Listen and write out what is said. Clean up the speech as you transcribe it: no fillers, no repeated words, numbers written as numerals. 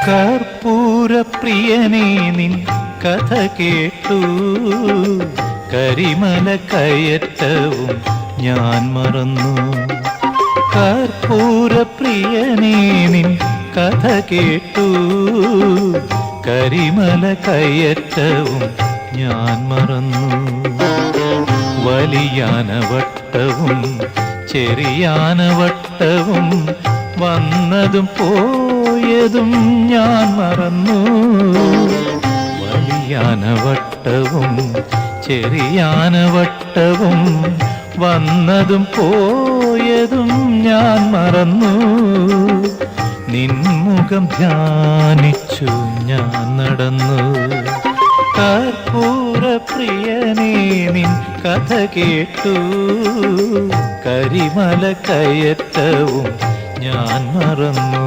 കർപ്പൂരപ്രിയനേ നിൻ കഥ കേട്ടു, കരിമല കയറ്റവും ഞാൻ മറന്നു. കർപ്പൂരപ്രിയനേ നിൻ കഥ കേട്ടു, കരിമല കയറ്റവും ഞാൻ മറന്നു. വലിയാനവട്ടവും ചെറിയാനവട്ടവും വന്നതും പോയതും ഞാൻ മറന്നു. വലിയാനവട്ടവും ചെറിയാനവട്ടവും വന്നതും പോയതും ഞാൻ മറന്നു. നിൻമുഖം ധ്യാനിച്ചു ഞാൻ നടന്നു. കർപ്പൂരപ്രിയനേ നിൻ കഥ കേട്ടു, കരിമല കയറ്റവും ഞാൻ മറന്നു.